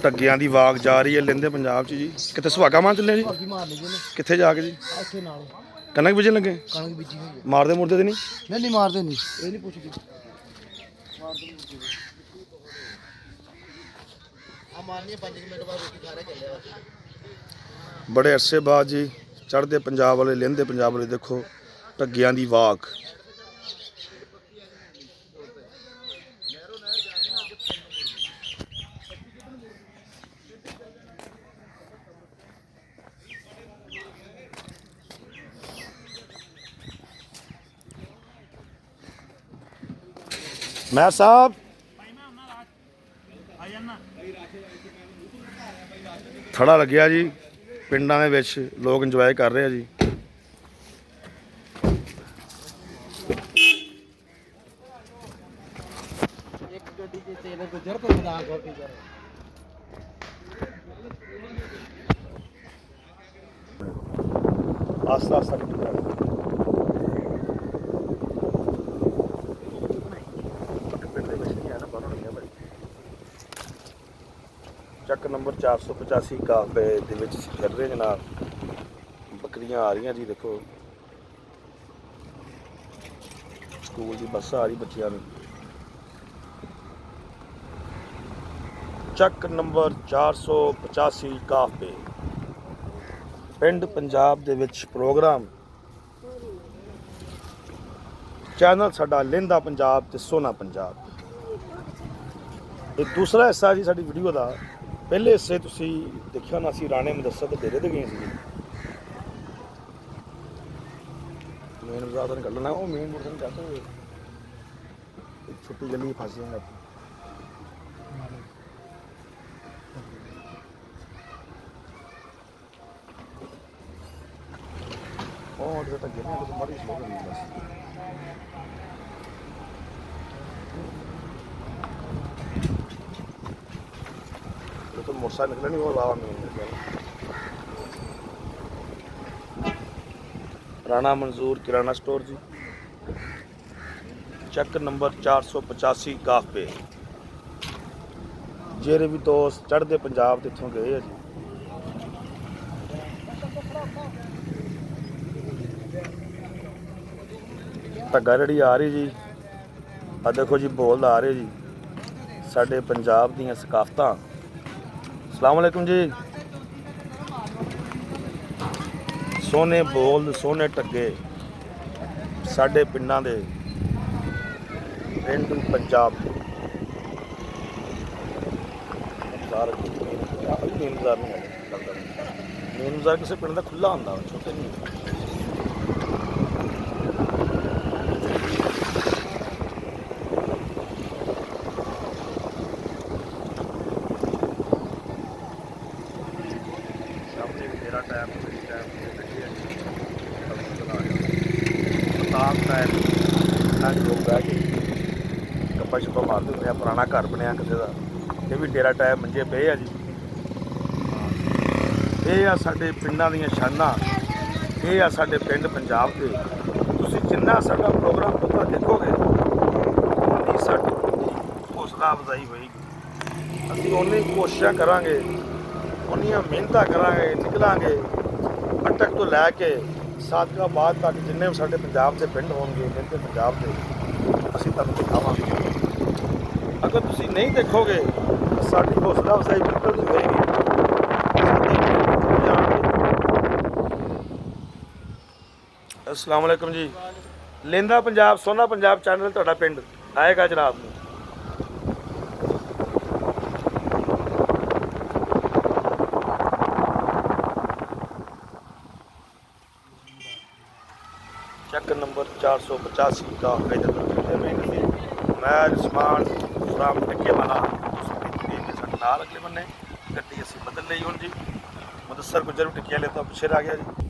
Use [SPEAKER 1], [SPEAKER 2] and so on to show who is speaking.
[SPEAKER 1] ਢੱਗਿਆਂ ਦੀ ਵਾਗ ਜਾ ਰਹੀ ਹੈ ਲੈਂਦੇ ਪੰਜਾਬ 'ਚ ਜੀ। ਕਿੱਥੇ ਸੁਹਾਗਾ ਮਾਰ ਚੱਲੇ ਜੀ? ਕਿੱਥੇ ਜਾ ਕੇ ਜੀ?
[SPEAKER 2] ਇੱਥੇ ਨਾਲ
[SPEAKER 1] ਕਣਕ ਬੀਜਣ ਲੱਗੇ?
[SPEAKER 2] ਕਣਕ ਬੀਜੀ ਹੋਈ ਹੈ।
[SPEAKER 1] ਮਾਰਦੇ ਮੁਰਦੇ ਤੇ ਨਹੀਂ?
[SPEAKER 2] ਨਹੀਂ ਨਹੀਂ ਮਾਰਦੇ ਨਹੀਂ, ਇਹ ਨਹੀਂ ਪੁੱਛਦੀ। ਆ ਮਾਰਨੀ 5 ਮਿੰਟ ਬਾਅਦ ਰੋਟੀ ਖਾ ਰਿਹਾ ਚੱਲਿਆ।
[SPEAKER 1] ਬੜੇ ਅਰਸੇ ਬਾਅਦ ਜੀ ਚੜ੍ਹਦੇ ਪੰਜਾਬ ਵਾਲੇ ਲਹਿੰਦੇ ਪੰਜਾਬ ਵਾਲੇ ਦੇਖੋ ਢੱਗਿਆਂ ਦੀ ਵਾਗ। ਮੈਂ ਸਾਹਿਬ ਥੜਾ ਲੱਗਿਆ ਜੀ, ਪਿੰਡਾਂ ਦੇ ਵਿੱਚ ਲੋਕ ਇੰਜੋਏ ਕਰ ਰਹੇ ਆ ਜੀ।
[SPEAKER 2] ਇੱਕ ਗੱਡੀ ਦੇ ਤੇਲ ਗੁਜ਼ਰ ਤੋਂ ਨਾ ਗੋਪੀ ਕਰ
[SPEAKER 1] ਆਸਤਾ ਆਸਤਾ ਚੱਕ ਨੰਬਰ 485 ਕਾਫੇ ਦੇ ਵਿੱਚ ਅਸੀਂ ਫਿਰ ਰਹੇ ਜਨਾਬ। ਬੱਕਰੀਆਂ ਆ ਰਹੀਆਂ ਜੀ, ਦੇਖੋ ਸਕੂਲ ਦੀ ਬੱਸ ਆ ਰਹੀ ਬੱਚਿਆਂ ਨੂੰ। ਚੱਕ ਨੰਬਰ 485 ਕਾਫੇ ਪਿੰਡ ਪੰਜਾਬ ਦੇ ਵਿੱਚ ਪ੍ਰੋਗਰਾਮ। ਚੈਨਲ ਸਾਡਾ ਲਹਿੰਦਾ ਪੰਜਾਬ ਤੇ ਸੋਹਣਾ ਪੰਜਾਬ। ਇਹ ਦੂਸਰਾ ਹਿੱਸਾ ਜੀ ਸਾਡੀ ਵੀਡੀਓ ਦਾ। ਪਹਿਲੇ ਹਿੱਸੇ ਤੁਸੀਂ ਦੇਖਿਆ ਨਾ, ਅਸੀਂ ਰਾਣੇ ਮੁਦੱਸਰ ਦੇ ਡੇਰੇ ਤੇ ਗਏ ਸੀ। ਮੇਨ ਬਾਜ਼ਾਰ ਤੋਂ ਨਿਕਲਣਾ, ਉਹ ਮੇਨ ਰੋਡ ਤੋਂ ਨਹੀਂ ਜਾਂਦੇ, ਛੋਟੀ ਗਲੀ ਫਸ ਜਾਂਦੇ। ਉਹ ਉਹਦੇ ਤੱਕ ਗਏ ਨਾ, ਬੜੀ ਸਲੋਅ ਗਈ ਬਸ। तो मोटरसाइकिल निकला नहीं, वो लावा में राणा मंजूर किराना स्टोर जी। चेक नंबर 485 काफे। जेरे भी दोस्त चढ़ते पंजाब तो इतों गए है जी। ढग्गा रड़ी आ रही जी, आ देखो जी बोल आ रहे जी साडे पंजाब दी सकाफतां। अस्सलाम वालेकुम जी। सोने बोल सोने टग्गे साडे पिंडां दे पेंडू पंजाब मेन बाजार किसी पिंड का खुला होंदा, छोटे नहीं। लोग बह के गप्पा शप्पा मारते होंगे। पुराना घर बनया किसी का, ये भी डेरा टाइप मंजे पे है जी। ये आ साडे पिंडां दीयां शानां, ये आ साडे पिंड पंजाब के। तुसीं जिन्ना साडा प्रोग्राम पता देखोगे उन्नी साडी हौसला अफजाई होएगी। असीं उन्नी कोशिशां करांगे, उन्नियां मेहनतां करांगे, निकलांगे अटक तो लैके सादकाबाद तक जिन्ने भी साडे पंजाब के पिंड होणगे, लਹਿੰਦੇ पंजाब के असीं तुहानूं दिखावांगे। अगर तुसीं नहीं देखोगे तो साडी हौसला अफजाई बिल्कुल नहीं होएगी। अस्सलाम वालेकुम जी। लਹਿੰਦਾ पंजाब सोहना पंजाब चैनल तुहाडा पिंड आएगा जनाब। चेक नंबर 485 का मैं रिस्मान फ्राम टक्के वाला अगले बन्ने गड्डी असी बदल ली हूँ जी। मुदस्सर गुजर भी टिक्किया लेता पिछे रह गया जी।